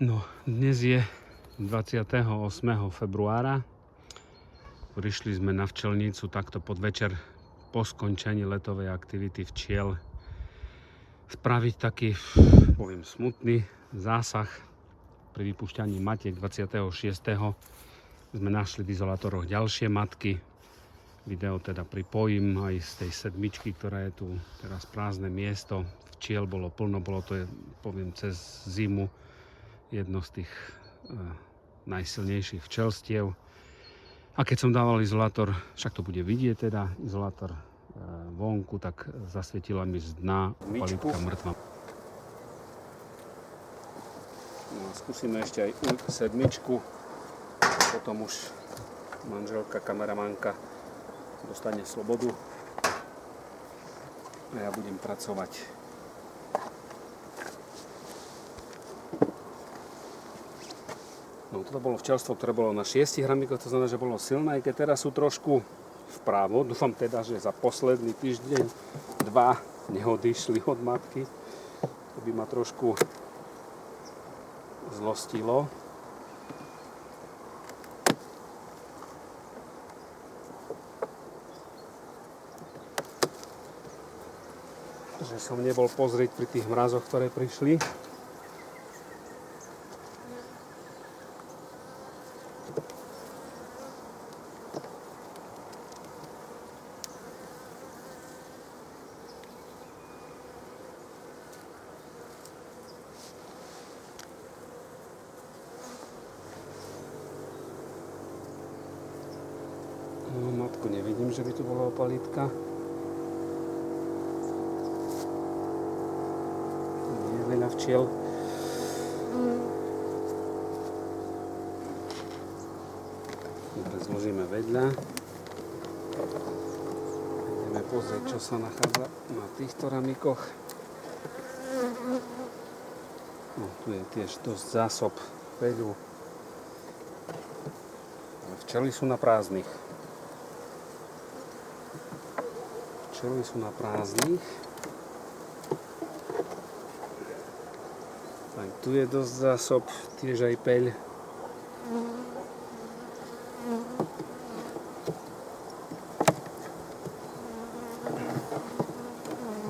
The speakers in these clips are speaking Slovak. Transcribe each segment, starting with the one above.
No, dnes je 28. februára. Prišli sme na včelnicu takto podvečer po skončení letovej aktivity včiel spraviť taký, poviem, smutný zásah pri vypúšťaní matiek. 26. sme našli v izolátoroch ďalšie matky. Video teda pripojím aj z tej sedmičky, ktorá je tu teraz prázdne miesto. Včiel bolo plno, bolo to, poviem, cez zimu jedno z tých najsilnejších včelstiev. A keď som dával izolátor, však to bude vidieť teda, izolátor vonku, tak zasvietila mi z dna opalitka mŕtva. No, skúsime ešte aj sedmičku, potom už manželka, kameramanka dostane slobodu a ja budem pracovať. No, toto bolo včelstvo, ktoré bolo na 6 hramíkoch, to znamená, že bolo silné, aj keď teraz sú trošku vpravo. Dúfam teda, že za posledný týždeň, 2 neodišli od matky. To by ma trošku zlostilo. Že som nebol pozrieť pri tých mrazoch, ktoré prišli. No, matku nevidím, že by tu bola opalitka. Nie je veľa včiel. Dobre, zložíme vedľa. Ideme pozrieť, čo sa nachádza na týchto ramíkoch. No, tu je tiež dosť zásob peľu. Ale včely sú na prázdnych. Včely sú na prázdnych. Aj tu je dosť zásob, tiež aj peľ.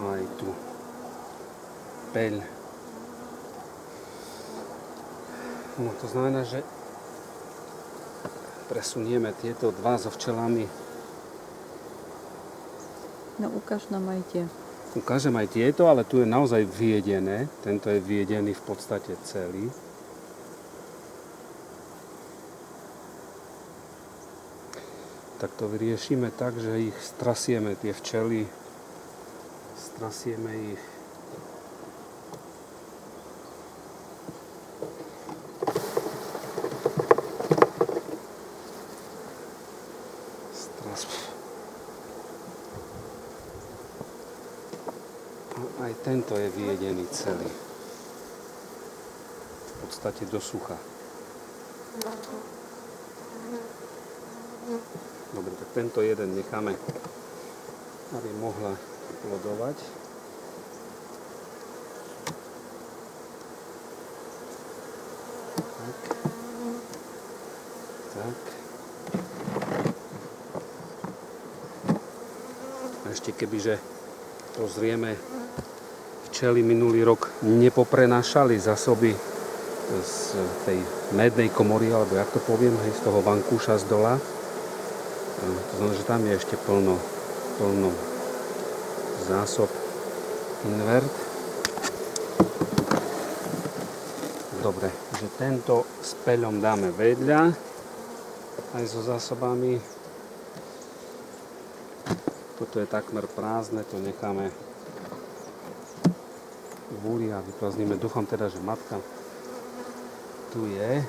Aj tu peľ. No to znamená, že presunieme tieto dva so včelami. No ukáž nám aj tie. Ukážem aj tieto, ale tu je naozaj vyjedené. Tento je vyjedený v podstate celý. Tak to vyriešime tak, že ich strasieme, tie včely. Strasieme ich. Aj tento je vyjedený celý. V podstate do sucha. Dobre, tak tento jeden necháme, aby mohla plodovať. Tak. Tak. A ešte kebyže pozrieme, včely minulý rok nepoprenášali zásoby z tej mednej komory, alebo jak to poviem, hej, z toho vankúša z dola. To znamená, že tam je ešte plno zásob invert. Dobre, že tento s peľom dáme vedľa, aj so zásobami. Toto je takmer prázdne, to necháme vúri a vyprázdnime. Dúfam teda, že matka tu je.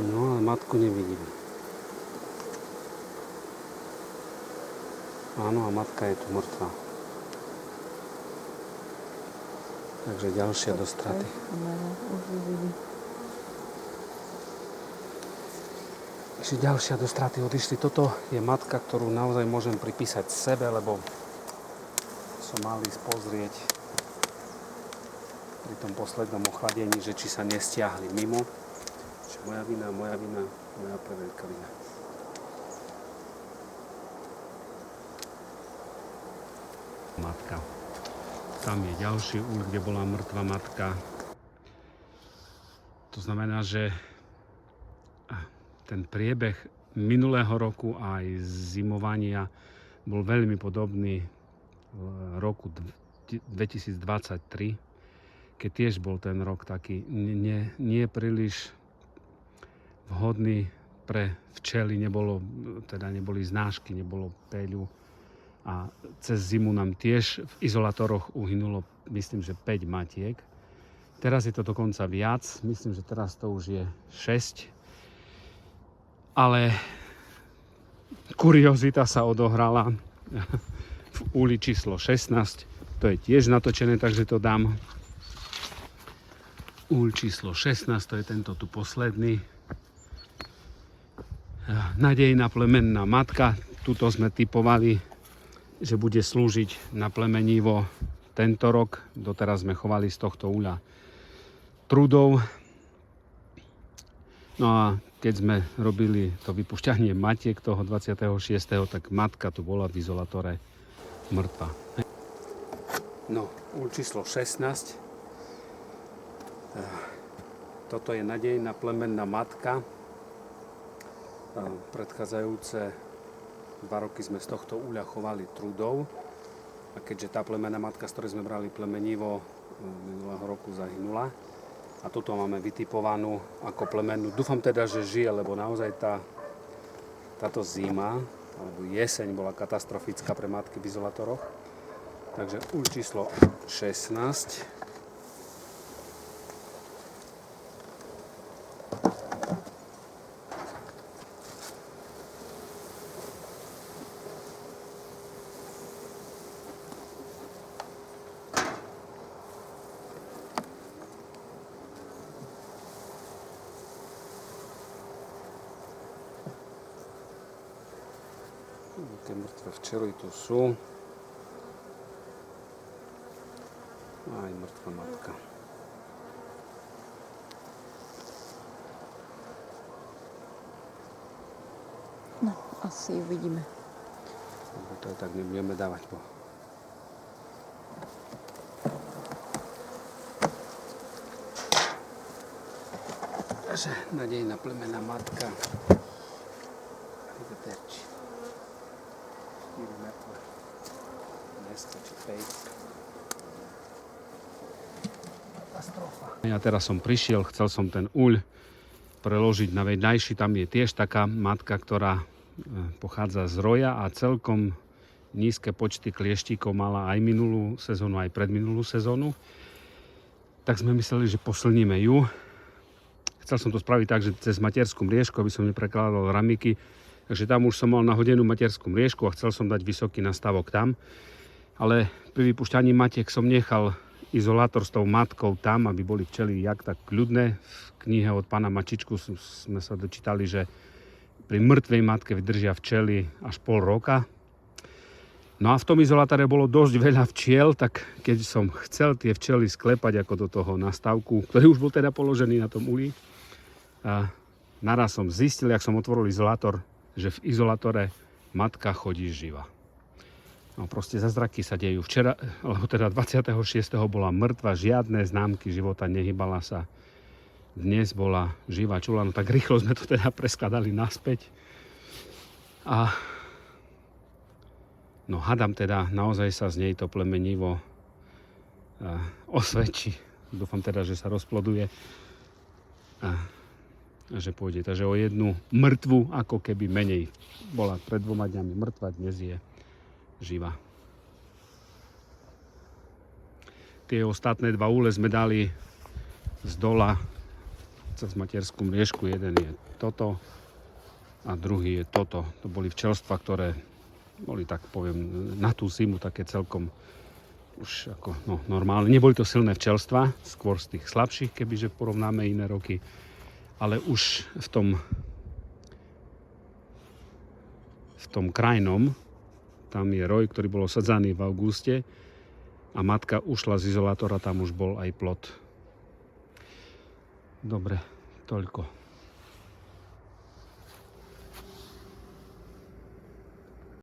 No ale matku nevidím. Áno, a matka je tu mŕtva. Takže ďalšia do straty. No, už ju vidím. Takže ďalšia do straty odišli. Toto je matka, ktorú naozaj môžem pripísať sebe, lebo som mal ísť pozrieť pri tom poslednom ochladení, že či sa nestiahli mimo. Čiže moja vina, moja preveľká vina. Matka. Tam je ďalší úl, kde bola mŕtva matka. To znamená, že ten priebeh minulého roku a aj zimovania bol veľmi podobný v roku 2023, keď tiež bol ten rok taký nie príliš vhodný pre včely, neboli znášky, nebolo peľu a cez zimu nám tiež v izolátoroch uhynulo, myslím, že 5 matiek. Teraz je to dokonca viac, myslím, že teraz to už je 6. Ale kuriozita sa odohrala v úli číslo 16. To je tiež natočené, takže to dám. Úl číslo 16, to je tento tu posledný. Nádejná plemenná matka. Tuto sme typovali, že bude slúžiť na plemenivo tento rok. Doteraz sme chovali z tohto úľa trudov. No a keď sme robili to vypušťanie matiek toho 26., tak matka tu bola v izolátore mŕtva. No, úl číslo 16. Toto je nádejná plemenná matka. Predchádzajúce 2 roky sme z tohto úľa chovali trudov. A keďže tá plemenná matka, z ktorej sme brali plemenivo, minulého roku zahynula. A tuto máme vytipovanú ako plemennú. Dúfam teda, že žije, lebo naozaj táto zima, alebo jeseň bola katastrofická pre matky v izolátoroch. Takže úl číslo 16. Tie mŕtve včely tu sú. Aj mŕtva matka. No, asi ju vidíme. Lebo to tak nebudeme dávať po. Takže nádejná plemenná matka. Terči. 4 mŕtve. Dneska či 5. Katastrofa. Ja teraz som prišiel, chcel som ten úľ preložiť na vedľajší. Tam je tiež taká matka, ktorá pochádza z roja a celkom nízke počty klieštíkov mala aj minulú sezónu, aj predminulú sezónu. Tak sme mysleli, že posilníme ju. Chcel som to spraviť tak, že cez materskú mriežku, aby som neprekladal ramiky. Takže tam už som mal nahodenú materskú mriežku a chcel som dať vysoký nastavok tam. Ale pri vypúšťaní matiek som nechal izolátor s tou matkou tam, aby boli včely jak tak kľudné. V knihe od pána Mačičku sme sa dočítali, že pri mŕtvej matke vydržia včely až pol roka. No a v tom izolátore bolo dosť veľa včiel, tak keď som chcel tie včely sklepať ako do toho nastavku, ktorý už bol teda položený na tom uli, naraz som zistil, jak som otvoril izolátor, že v izolátore matka chodí živa. No proste zázraky sa dejú. Včera, alebo teda 26. bola mŕtva, žiadne známky života, nehybala sa. Dnes bola živá čula, no tak rýchlo sme to teda preskladali naspäť. A no hadám teda, naozaj sa z nej to plemenivo osvedčí. Dúfam teda, že sa rozploduje. Že pôjde. Takže o jednu mŕtvu ako keby menej. Bola pred 2 dňami mŕtva, dnes je živá. Tie ostatné 2 úle sme dali z dola mesiacoch v materskom riešku. Jeden je toto a druhý je toto. To boli včelstva, ktoré boli, tak poviem, na tú zimu také celkom už ako normálne. Neboli to silné včelstva, skôr z tých slabších, kebyže porovnáme iné roky. Ale už v tom krajnom, tam je roj, ktorý bol osadzaný v auguste a matka ušla z izolátora, tam už bol aj plod. Dobre, toľko.